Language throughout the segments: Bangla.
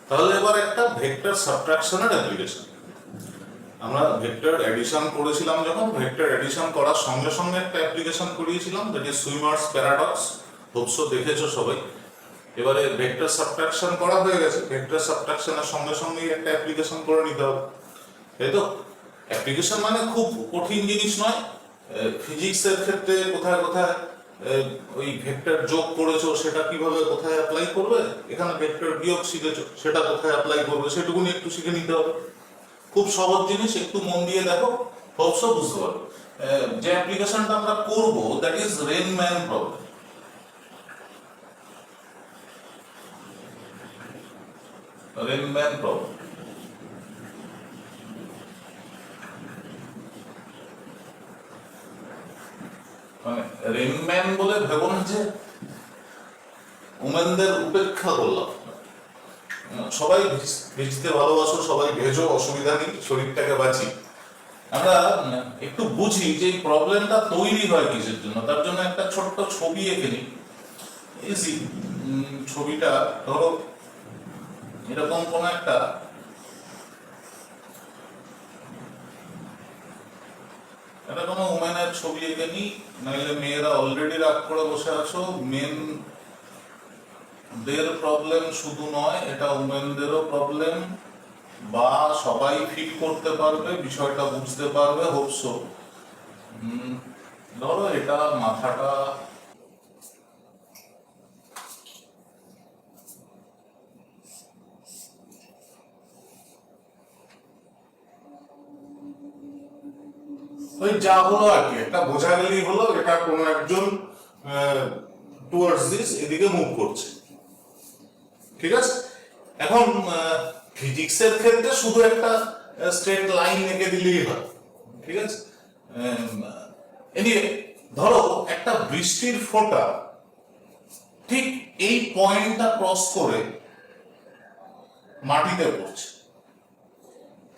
তাহলে এবার একটা ভেক্টর সাবট্রাকশনের অ্যাপ্লিকেশন। আমরা ভেক্টর এডিশন করেছিলাম, যখন ভেক্টর এডিশন করার সঙ্গে সঙ্গে একটা অ্যাপ্লিকেশন করিয়েছিলাম, that is swimmers paradox. Hope so দেখেছো সবাই। এবারে ভেক্টর সাবট্রাকশন করা হয়ে গেছে, ভেক্টর সাবট্রাকশনের সঙ্গে সঙ্গেই একটা অ্যাপ্লিকেশন করে নিতে হবে, তাই তো? অ্যাপ্লিকেশন মানে খুব কঠিন জিনিস নয়। ফিজিক্সের ক্ষেত্রে কোথায় কোথায় ওই ভেক্টর যোগ করেছো সেটা কিভাবে কোথায় অ্যাপ্লাই করবে, এখানে ভেক্টর বিয়োগ শিখেছো সেটা কোথায় অ্যাপ্লাই করবে সেটুকুনি একটু শিখে নিতে হবে। খুব সহজ জিনিস, একটু মন দিয়ে দেখো, সব বুঝতে পারবে। যে অ্যাপ্লিকেশনটা আমরা করব দ্যাট ইজ রেনম্যান প্রবলেম। রেনম্যান প্রবলেম মানে রেনম্যান বলে ভেবো না যে উমেনদের উপেক্ষা করলাম। সবাই ভিজতে ভালোবাসো, সবাই ভেজো, অসুবিধা নেই, শরীরটাকে বাঁচি। আমরা একটু বুঝি যে এই প্রবলেমটা তৈরি হয় কিসের জন্য, তার জন্য একটা ছোট্ট ছবি এঁকে নিই। ইজি ছবিটা ধরো এরকম কোন একটা কোনো উমেনের ছবি এঁকে নিই, নাহলে মেয়েরা অলরেডি রাগ করে বসে আছো। মেনদের প্রবলেম শুধু নয়, এটা উমেনদেরও প্রবলেম, বা সবাই ফিল করতে পারবে, বিষয়টা বুঝতে পারবে। হোপসো ধরো এটা মাথাটা ওই যা হলো আর কি, একটা বোঝা গেলেই হলো এটা কোনো একজন টুয়ার্ডস দিস এদিকে মুভ করছে, ঠিক আছে? এখন ফিজিক্সের ক্ষেত্রে শুধু একটা স্ট্রেট লাইন এঁকে দিলেই হয়, ঠিক আছে? এনিওয়ে ধরো একটা বৃষ্টির ফোঁটা ঠিক এই পয়েন্টটা ক্রস করে মাটিতে পড়ছে,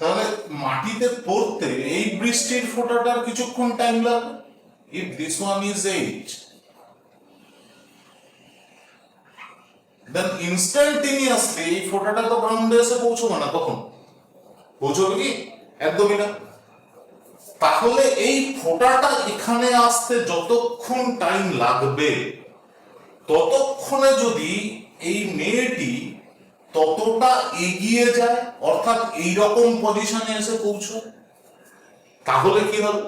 তাহলে মাটিতে পড়তে এই বৃষ্টির ফোঁটাটার কিছুক্ষণ টাইম লাগবে। If this one is 8, then instantaneously এই ফোঁটাটা তো গ্রাউন্ডে এসে পৌঁছবে না। কখন পৌঁছবে? কি একদমই না। তাহলে এই ফোঁটাটা এখানে আসতে যতক্ষণ টাইম লাগবে, ততক্ষণে যদি এই মেয়েটি ততটা এগিয়ে যায়, অর্থাৎ এইরকম পজিশনে এসে পৌঁছয়, তাহলে কি হবে?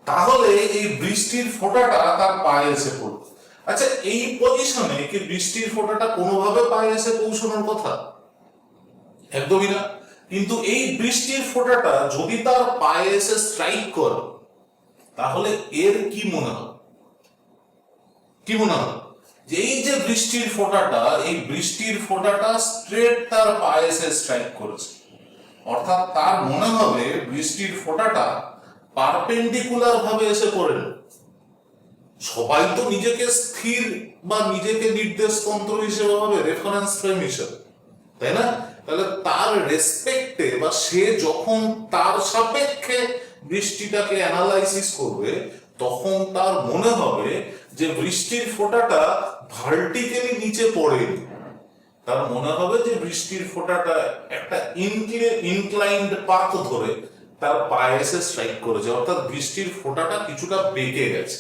তাহলে এই বৃষ্টির ফোঁটাটা তার পায়ে এসে পড়বে। আচ্ছা, এই পজিশনে কি বৃষ্টির ফোঁটাটা কোনোভাবে পায়ে এসে পৌঁছানোর কথা? একদমই না। কিন্তু এই বৃষ্টির ফোঁটাটা যদি তার পায়ে এসে স্ট্রাইক করে, তাহলে এর কি মনে হয়? কি মনে হয়? যে এই যে বৃষ্টির ফোঁটাটা, এই বৃষ্টির ফোঁটাটা স্ট্রেট তার পায়ে এসে স্ট্রাইক করেছে, অর্থাৎ তার মনে হবে বৃষ্টির ফোঁটাটা পারপেন্ডিকুলার ভাবে এসে পড়ে। সবাই তো নিজেকে স্থির বা নিজেকে নির্দেশ তন্ত্র হিসেবে ভাবে, রেফারেন্স ফ্রেম হিসেবে, তাই না? তাহলে তার রেসপেক্টে বা সে যখন তার সাপেক্ষে বৃষ্টিটাকে অ্যানালাইসিস করবে, তখন তার মনে হবে যে বৃষ্টির ফোঁটাটা ভার্টিক্যালি নিচে পড়েনি। তার মনে হবে যে বৃষ্টির ফোঁটাটা একটা ইনক্লাইন্ড পাথ ধরে তার পায়ে এসে স্ট্রাইক করেছে, অর্থাৎ বৃষ্টির ফোঁটাটা কিছুটা বেঁকে গেছে।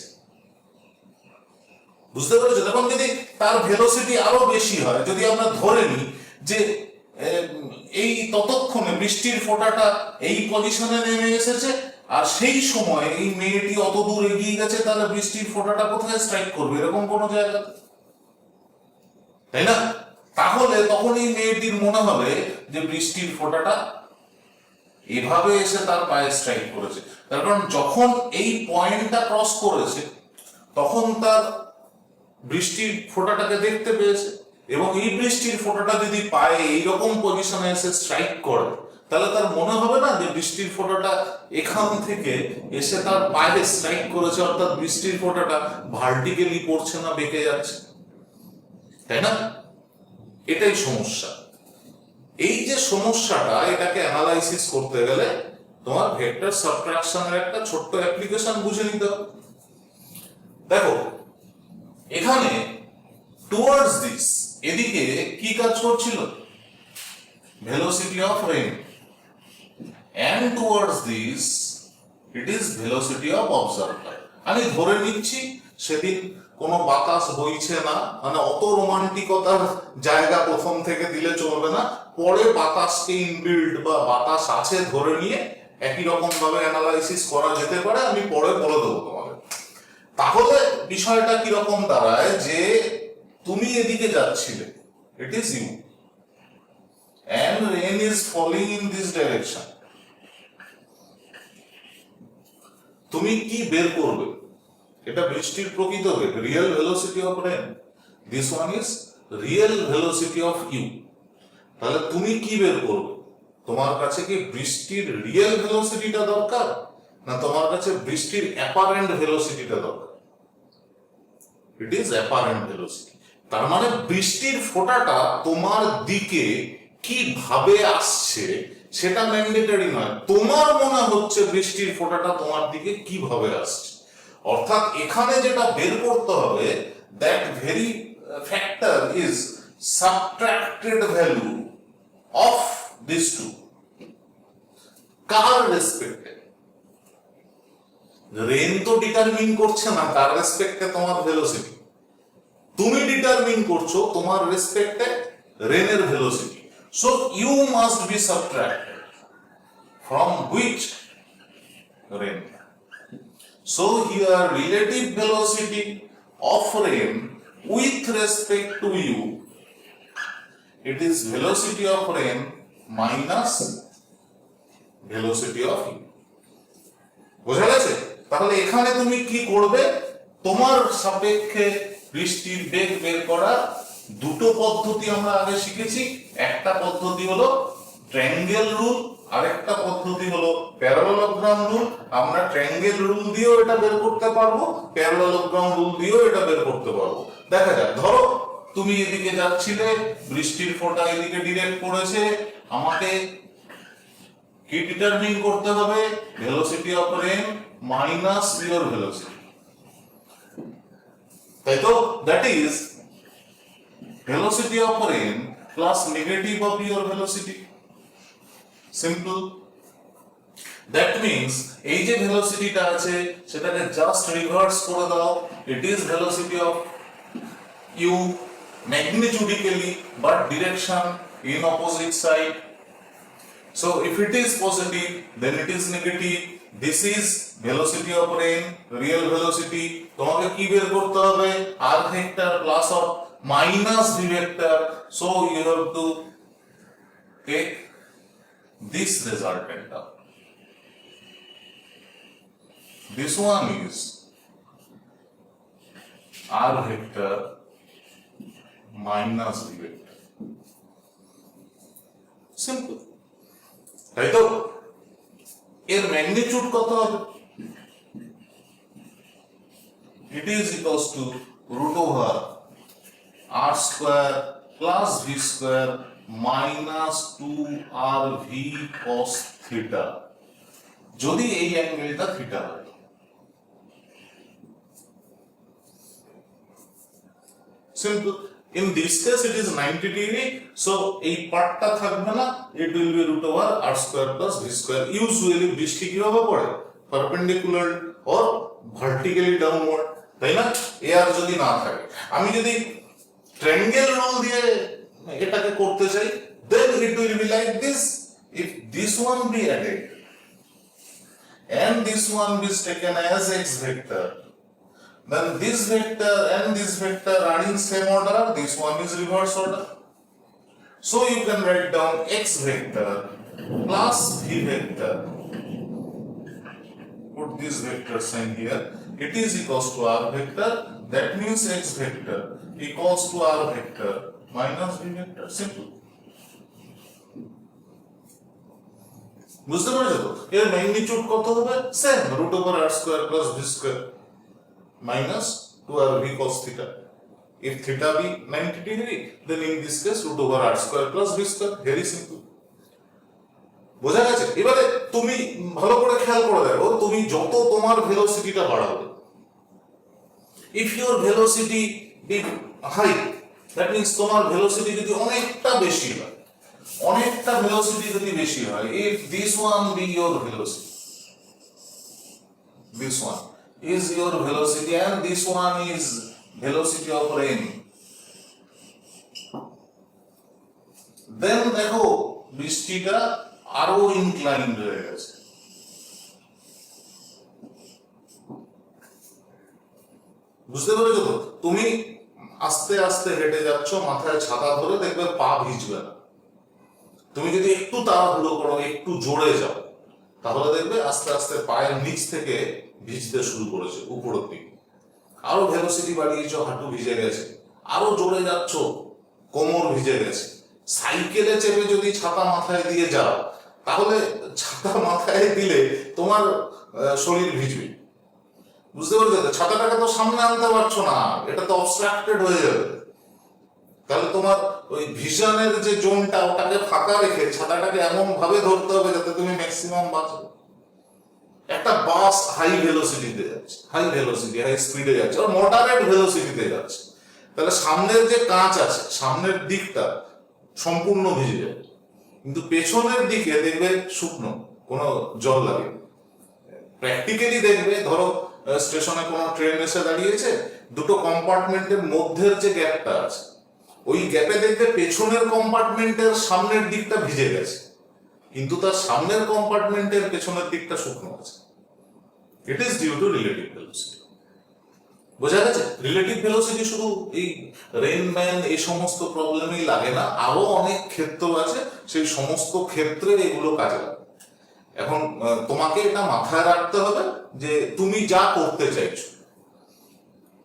বুঝতে পেরেছো? তখন যদি তার ভেলোসিটি আরো বেশি হয়, যদি আমরা ধরে নিই যে এই ততক্ষণে বৃষ্টির ফোঁটাটা এই পজিশনে নেমে এসেছে, আর সেই সময় এই মেয়েটি অত দূর এগিয়ে গেছে, তাহলে বৃষ্টির ফোঁটাটা কোথায় স্ট্রাইক করবে? এরকম কোনো জায়গাতে, তাই না? তাহলে তখন এই মেয়েটির মনে হবে যে বৃষ্টির ফোঁটাটা এভাবে এসে তার পায়ে স্ট্রাইক করেছে। তার কারণ যখন এই পয়েন্টটা ক্রস করেছে, তখন তার বৃষ্টির ফোঁটাটাকে দেখতে পেয়েছে, এবং এই বৃষ্টির ফোঁটাটা যদি পায়ে এইরকম পজিশনে এসে স্ট্রাইক করে, তাহলে তার মনে হবে না যে বৃষ্টির ফোঁটাটা এখান থেকে এসে তার পায়ে স্ট্রাইক করেছে, অর্থাৎ বৃষ্টির ফোঁটাটা ভার্টিক্যালি পড়ছে না, বেঁকে যাচ্ছে, তাই না? এটাই সমস্যা। এই যে সমস্যাটা, এটাকে অ্যানালাইসিস করতে গেলে তোমার ভেক্টর সাবট্রাকশনের একটা ছোট্ট অ্যাপ্লিকেশন বুঝে নিতে হবে। দেখো এখানে টুয়ার্ডস দিস এদিকে কি কাজ করছিল? velocity of rain, and towards this it is velocity of observed light. আমি ধরে নিচ্ছি সেদিন কোনো বাতাস বইছে না, মানে অত রোমান্টিকতার জায়গা প্রথম থেকে দিলে চলবে না, পরে বাতাসকে ইনবিল্ড বা বাতাস আছে ধরে নিয়ে একই রকম ভাবে অ্যানালাইসিস করা যেতে পারে, আমি পরে বলে দেবো তোমাকে। তাহলে বিষয়টা কিরকম দাঁড়ায় যে তুমি এদিকে যাচ্ছিলে, it is you, and rain is falling in this direction. তুমি কি বের করবে? এটা বৃষ্টির প্রকৃত বেগ, real velocity of rain. This one is real velocity of you. তাহলে তুমি কি বের করবে? তোমার কাছে কি বৃষ্টির রিয়েল ভেলোসিটিটা দরকার, না তোমার কাছে বৃষ্টির অ্যাপারেন্ট ভেলোসিটিটা দরকার? It is apparent velocity. তার মানে বৃষ্টির ফোঁটাটা তোমার দিকে কিভাবে আসছে সেটা ম্যান্ডেটরি নয়, তোমার মনে হচ্ছে বৃষ্টির ফোঁটাটা তোমার দিকে কিভাবে আসছে। অর্থাৎ এখানে যেটা বের করতে হবে, that very factor is subtracted value of this two. কার রেসপেক্টে? রেন তো ডিটারমিন করছে না কার রেসপেক্টে তোমার ভেলোসিটি, তুমি ডিটারমিন করছো তোমার রেসপেক্টে রেনের velocity. So you must be subtracted from which? Rain. So here relative velocity of rain with respect to you, it is velocity of rain minus velocity of you. বোঝা গেছে? তাহলে এখানে তুমি কি করবে? তোমার সাপেক্ষে বৃষ্টির বেগ বের করা দুটো পদ্ধতি আমরা আগে শিখেছি। একটা পদ্ধতি হলো ট্রায়াঙ্গেল রুল, আরেকটা পদ্ধতি হলো প্যারালেলোগ্রাম রুল। আমরা ট্রায়াঙ্গেল রুল দিয়েও এটা বের করতে পারবো, প্যারালেলোগ্রাম রুল দিয়েও এটা বের করতে পারবো। দেখা যাক, ধরো তুমি এদিকে যাচ্ছিলে, বৃষ্টির ফোঁটা এদিকে ডিরেক্ট করেছে, আমাকে কি ডিটারমিন করতে হবে? Velocity of rain minus your velocity, তাই তো? That is velocity of rain plus negative of your velocity. Simple. That means এই যে ভেলোসিটিটা আছে সেটাকে জাস্ট রিভার্স করে দাও, it is velocity of you magnitudically but direction in opposite side. So if it is positive then it is negative. This is velocity of rain, real velocity. তোমাকে কি বের করতে হবে? r vector plus of minus v vector. So you have to take this resultant out. This one is r vector minus v vector. Simple. তাই তো? এর ম্যাগনিটিউড কত হবে? It is equals to root over r square plus v square minus 2rv cos theta, যদি এই অ্যাঙ্গেলটা থিটা হয়। Simple. In this case it is 90 degree, so এই পার্টটা থাকবে না, it will be root over r square plus v square. Usually বৃষ্টি কিভাবে পড়ে? Perpendicular or vertically downward, তাই না? আর যদি না থাকে, আমি যদি ট্রায়াঙ্গেল রুল দিয়ে এটাকে করতে চাই, then it will be like this. If this one be added and this one is taken as x vector, then this vector and this vector are in same order, this one is reverse order. So you can write down x vector plus v vector. Put this vector sign here. It is equals to r vector, that means x vector equals to r vector minus v vector. Simple. বুঝতে পারছো তো? এর ম্যাগনিটিউড কত হবে? Same, root over r square plus v square minus 2rv cos theta. If theta be 90 degree, then in this case root over r square plus v square. Very simple. বোঝা গেছে? এবারে তুমি ভালো করে খেয়াল করে দেখো, তুমি যত তোমার ভেলোসিটিটা বাড়াবে, if your velocity be high, that means তোমার ভেলোসিটি যদি অনেকটা বেশি হয়, অনেকটা ভেলোসিটি যদি বেশি হয়, if this one be your velocity, this one is your velocity and this one is velocity of rain, then দেখো বৃষ্টিটা আরো ইনক্লাইন্ড হয়ে গেছে। বুঝতে পেরেছো তো? তুমি আস্তে আস্তে হেঁটে যাচ্ছ, মাথায় ছাতা ধরে, দেখবে পা ভিজবে না। তুমি যদি একটু তাড়াহুড়ো করো, একটু জোরে যাও, তাহলে দেখবে আস্তে আস্তে পায়ের নিচ থেকে ভিজতে শুরু করেছে উপরের দিকে। আরো ভেলোসিটি বাড়িয়েছো, হাঁটু ভিজে গেছে, আরো জোরে যাচ্ছ, কোমর ভিজে গেছে। সাইকেলে চেপে যদি ছাতা মাথায় দিয়ে যাও, তাহলে ছাতা মাথায় দিলে তোমার শরীর ভিজবে। বুঝতে পারছো? ছাতাটাকে তো সামনে আনতে পারছো না, এটা তো অবস্ট্রাক্টেড হয়ে যাবে। তাহলে তোমার ওই ভিশনের যে জোনটা, ওটাকে ফাঁকা রেখে ছাতাটাকে এমন ভাবে ধরতে হবে যাতে তুমি ম্যাক্সিমাম বাঁচো। একটা বাস হাই ভেলোসিটিতে যাচ্ছে, হাই ভেলোসিটি, হাই স্পিডে যাচ্ছে, আর মডারেট ভেলোসিটিতে যাচ্ছে, তাহলে সামনের যে কাঁচ আছে, সামনের দিকটা সম্পূর্ণ ভিজে যাবে, কিন্তু পেছনের দিকে দেখবে শুকনো, কোনো জল লাগে। প্র্যাকটিক্যালি দেখবে, ধরো স্টেশনে কোনো ট্রেন এসে দাঁড়িয়েছে, দুটো কম্পার্টমেন্টের মধ্যের যে গ্যাপটা আছে, ওই গ্যাপে দেখবে পেছনের কম্পার্টমেন্টের সামনের দিকটা ভিজে গেছে, কিন্তু তার সামনের কম্পার্টমেন্টের পেছনের দিকটা শুকনো আছে। It is due to relative velocity. বোঝা গেছে? রিলেটিভ ভেলোসিটি শুধু এই রেন ম্যান এই সমস্ত প্রবলেমই লাগে না, আরো অনেক ক্ষেত্র আছে, সেই সমস্ত ক্ষেত্রে এগুলো কাজে লাগে। এখন তোমাকে এটা মাথায় রাখতে হবে যে তুমি যা করতে চাইছো,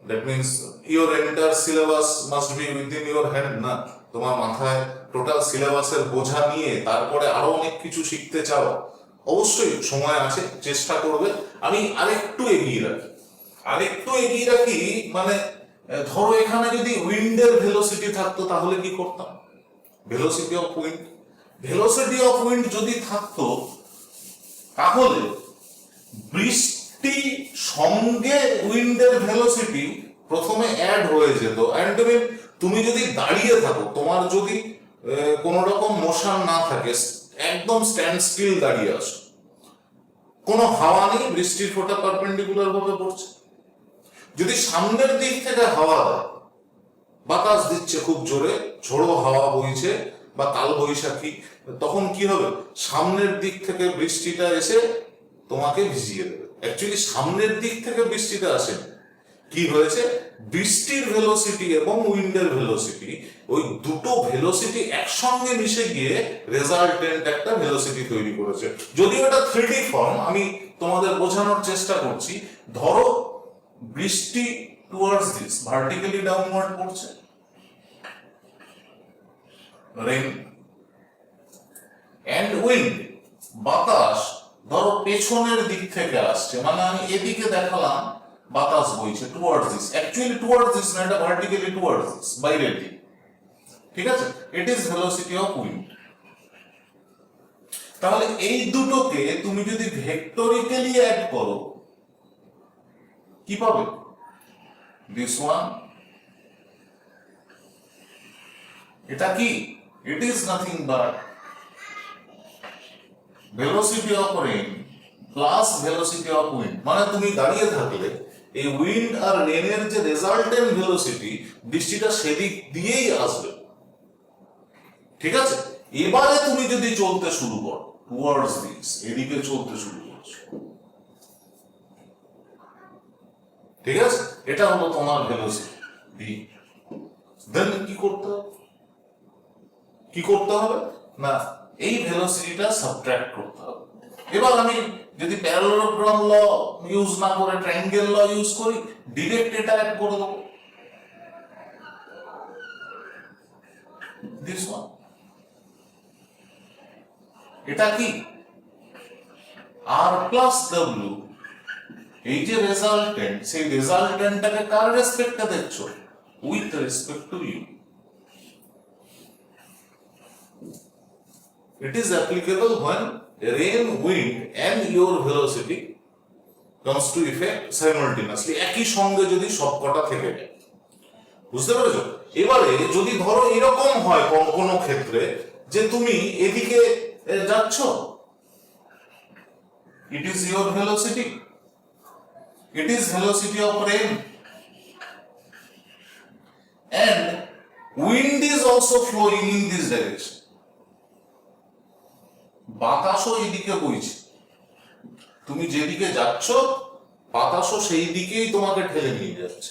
that means your entire syllabus must be within your hand না। তোমার মাথায় টোটাল সিলেবাসের বোঝা নিয়ে তারপরে আরো অনেক কিছু শিখতে চাও, অবশ্যই সময় আছে, চেষ্টা করবে। আমি আরেকটু এগিয়ে রাখি, মানে ধরো এখানে যদি উইন্ডের ভেলোসিটি থাকতো, তাহলে কি করতাম? ভেলোসিটি অফ উইন্ড যদি থাকতো, তাহলে বৃষ্টি সঙ্গে উইন্ডের ভেলোসিটি প্রথমে অ্যাড হয়ে যেত। এন্ড তুমি যদি দাঁড়িয়ে থাকো, তোমার যদি কোন রকম মোশন না থাকে, একদম স্ট্যান্ড স্টিল দাঁড়িয়ে আসো, কোনো হাওয়া নেই, বৃষ্টির ফোঁটা পারপেন্ডিকুলার ভাবে পড়ছে, যদি সামনের দিক থেকে হাওয়া দেয়, বাতাস দিচ্ছে খুব জোরে, ঝোড়ো হাওয়া বইছে বা কাল বৈশাখী, তখন কি হবে? সামনের দিক থেকে বৃষ্টিটা এসে তোমাকে ভিজিয়ে দেবে। অ্যাকচুয়ালি সামনের দিক থেকে বৃষ্টিটা আসে, কি হয়েছে? বৃষ্টির ভেলোসিটি এবং উইন্ডের ভেলোসিটি, ওই দুটো ভেলোসিটি একসঙ্গে মিশে গিয়ে রেজাল্টেন্ট একটা ভেলোসিটি তৈরি করেছে। যদিও এটা 3D ফর্ম, আমি তোমাদের বোঝানোর চেষ্টা করছি। ধরো বৃষ্টি টুয়ার্ডস দিস ভার্টিক্যালি ডাউনওয়ার্ড পড়ছে, রেন, এন্ড উইন্ড, বাতাস ধরো পেছনের দিক থেকে আসছে, মানে আমি এদিকে দেখালাম বাতাস বইছে towards this, actually towards this না, এটা ভার্টিক্যালি টুয়ার্ডস দিস, বাইরের দিক। ঠিক আছে? It is velocity of wind. তাহলে এই দুটোকে তুমি যদি ভেক্টরিক্যালি অ্যাড করো, কি পাবে? This one. এটা কি? It is nothing but velocity of rain plus velocity of wind. মানে তুমি দাঁড়িয়ে থাকলে এই উইন্ড আর রেনের যে রেজাল্টেন্ট ভেলোসিটি, বৃষ্টিটা সেদিক দিয়েই আসবে। ঠিক আছে? এবারে তুমি যদি চলতে শুরু করো টুয়ার্ডস দিস, এদিকে চলতে শুরু করছো, ঠিক আছে? এটা হলো তোমার ভেলোসিটি ভি। দেন কি করতে হবে না, এই ভেলোসিটিটা সাবট্রাক্ট করতে হবে। এবার আমি যদি প্যারালেলোগ্রাম ল ইউজ না করে ট্রায়াঙ্গেল ল ইউজ করি, ডিরেক্ট এটা অ্যাড করে দেবো, দিস ওয়ান। এটা কি? আর প্লাস ডব্লিউ, এই যে রেজাল্টেন্ট, সেই রেজাল্টেন্টটাকে কার রেসপেক্টে দেখছো? With respect to you. It is applicable when rain, wind and your velocity comes to effect simultaneously, একই সঙ্গে যদি সবকটা থেকে যায়। বুঝতে পেরেছো? এবারে যদি ধরো এরকম হয় কোনো ক্ষেত্রে যে তুমি এদিকে যাচ্ছ, it is your velocity, it is velocity of rain, and wind is also flowing in this direction. বাতাসও এদিকে বইছে, তুমি যেদিকে যাচ্ছ বাতাসও সেই দিকেই তোমাকে ঠেলে নিয়ে যাচ্ছে।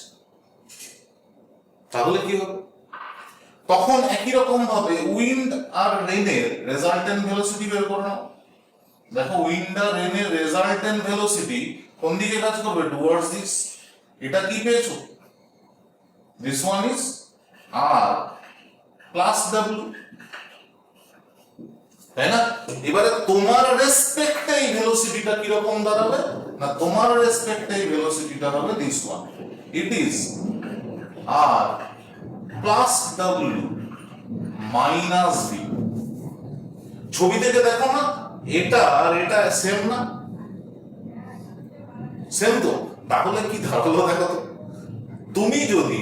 তাহলে কি হবে? তখন একই রকম ভাবে উইন্ড আর রেনের রেজাল্টেন্ট ভেলোসিটি বের করো না। দেখো উইন্ড আর রেনের রেজাল্টেন্ট ভেলোসিটি কোন দিকে কাজ করবে? Towards this. এটা কি পেয়েছো? This one is R plus W, তাই না? এবারে তোমার রেসপেক্টে এই ভেলোসিটিটা কি রকম দাঁড়াবে না, তোমার রেসপেক্টে এই ভেলোসিটিটা হবে this one, it is R plus W minus V. ছবি থেকে দেখো না, এটা আর এটা সেম না? সেম তো। তাহলে কি দাঁড়ালো দেখো তো, তুমি যদি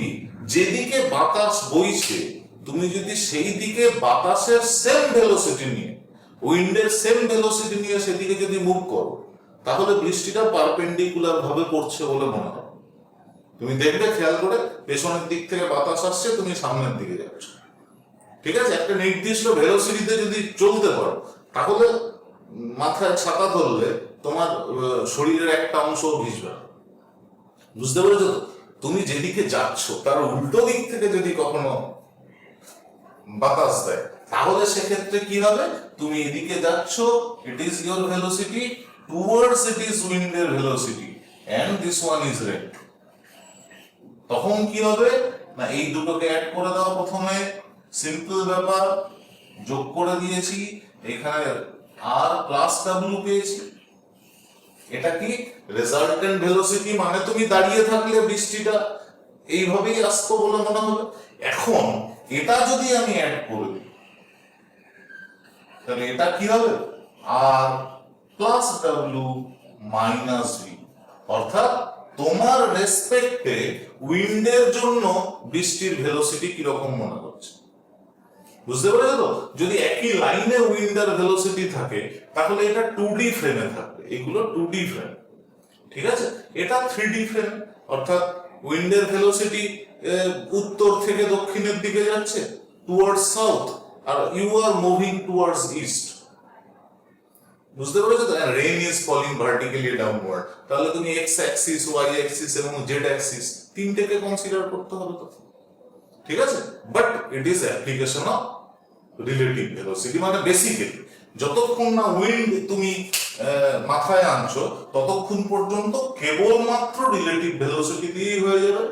যেদিকে বাতাস বইছে তুমি যদি সেই দিকে বাতাসের সেম ভেলোসিটি নিয়ে, উইন্ডের সেম ভেলোসিটি নিয়ে সেদিকে যদি মুভ করো, তাহলে বৃষ্টিটা পারপেন্ডিকুলার ভাবে পড়ছে বলে মনে হয়। তুমি দেখবে খেয়াল করে, পেছনের দিক থেকে বাতাস আসছে, তুমি সামনের দিকে যাচ্ছ, ঠিক আছে? একটা নির্দিষ্ট ভেলোসিটিতে যদি চলতে পারো, তাহলে মাথায় ছাতা ধরলে তোমার শরীরের একটা অংশ ভিজবে না। বুঝতে পেরেছো তো? তুমি যেদিকে যাচ্ছ তার উল্টো দিক থেকে যদি কখনো বাতাস দেয়, তাহলে সেক্ষেত্রে কি হবে? তুমি এদিকে যাচ্ছ, it is your velocity, towards it is উইন্ডের velocity, and this one is red. তখন কি হবে না, এই দুটোকে অ্যাড করে দাও। প্রথমে সিম্পল ব্যাপার, যোগ করে দিয়েছি, এখানে আর প্লাস ডাব্লিউ পেয়েছি। এটা কি রেজাল্টেন্ট ভেলোসিটি, মানে তুমি দাঁড়িয়ে থাকলে বৃষ্টিটা এইভাবেই আসতো বলে মনে হবে। এখন এটা যদি আমি অ্যাড করে দিই, তাহলে এটা কি হবে? আর প্লাস ডাব্লিউ মাইনাস ভি, অর্থাৎ তোমার রেসপেক্টে উইন্ডের জন্য বৃষ্টির ভেলোসিটি কিরকম মনে হচ্ছে। বুঝতে পেরেছো তো? যদি একই লাইনে উইন্ড আর ভেলোসিটি থাকে, তাহলে এটা 2D ফ্রেমে থাকবে, এগুলো 2D ফ্রেম, ঠিক আছে? এটা 3D ফ্রেম, অর্থাৎ উইন্ডের ভেলোসিটি উত্তর থেকে দক্ষিণের দিকে যাচ্ছে, টুয়ার্ডস সাউথ, আর you are moving towards east. বুঝতে পেরেছো তো? Rain is falling vertically downward, তাহলে তুমি এক্স অ্যাক্সিস, ওয়াই অ্যাক্সিস এবং জেড অ্যাক্সিস তিনটেকে কনসিডার করতে হবে তো, ঠিক আছে? But it is application of relative velocity, মানে বেসিক্যালি যতক্ষণ না উইন্ড তুমি মাথায় আনছো ততক্ষণ পর্যন্ত কেবলমাত্র রিলেটিভ ভেলোসিটি দিয়েই হয়ে যাবে।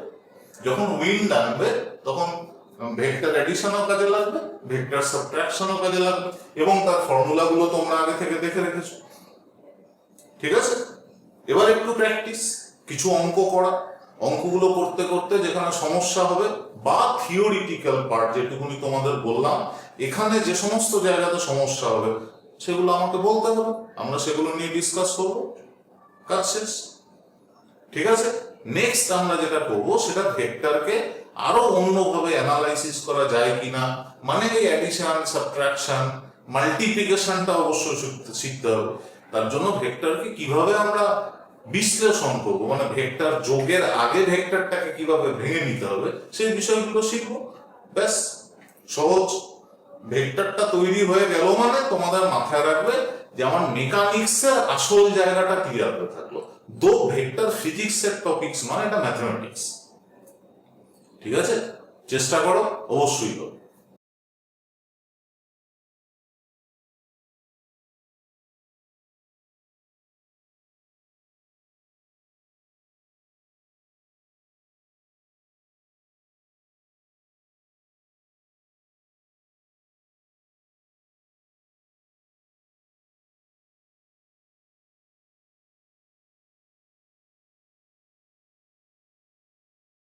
যখন উইন্ড আনবে তখন ভেক্টর অ্যাডিশনও কাজে লাগবে, ভেক্টর সাবট্রাকশনও কাজে লাগবে, এবং তার ফর্মুলাগুলো তোমরা আগে থেকে দেখে রেখেছো, ঠিক আছে? এবার একটু প্র্যাকটিস, কিছু অঙ্ক করা। অঙ্কগুলো করতে করতে যেখানে সমস্যা হবে বা থিওরিটিক্যাল পার্ট যেটুকুনি তোমাদের বললাম, এখানে যে সমস্ত জায়গাতে সমস্যা হবে সেগুলো আমাকে বলতে হবে, আমরা সেগুলো নিয়ে ডিসকাস করব, কাজ শেষ, ঠিক আছে? নেক্সট আমরা যেটা করব সেটা ভেক্টরকে আরো অন্যভাবে অ্যানালাইসিস করা যায় কিনা, মানে এই অ্যাডিশন, সাবট্রাকশন, মাল্টিপ্লিকেশনটা অবশ্যই শিখতে হবে। তার জন্য ভেক্টরকে কিভাবে আমরা বিশ্লেষণ করবো, মানে ভেক্টর যোগের আগে ভেক্টরটাকে কিভাবে ভেঙে নিতে হবে সেই বিষয়গুলো শিখবো। ব্যাস, সহজ। ভেক্টরটা তৈরি হয়ে গেল মানে তোমাদের মাথায় রাখবে যে আমার মেকানিক্সের আসল জায়গাটা ক্লিয়ার হয়ে থাকলো। দো ভেক্টর ফিজিক্সের টপিকস নয়, এটা ম্যাথমেটিক্স, ঠিক আছে? চেষ্টা করো, অবশ্যই করো।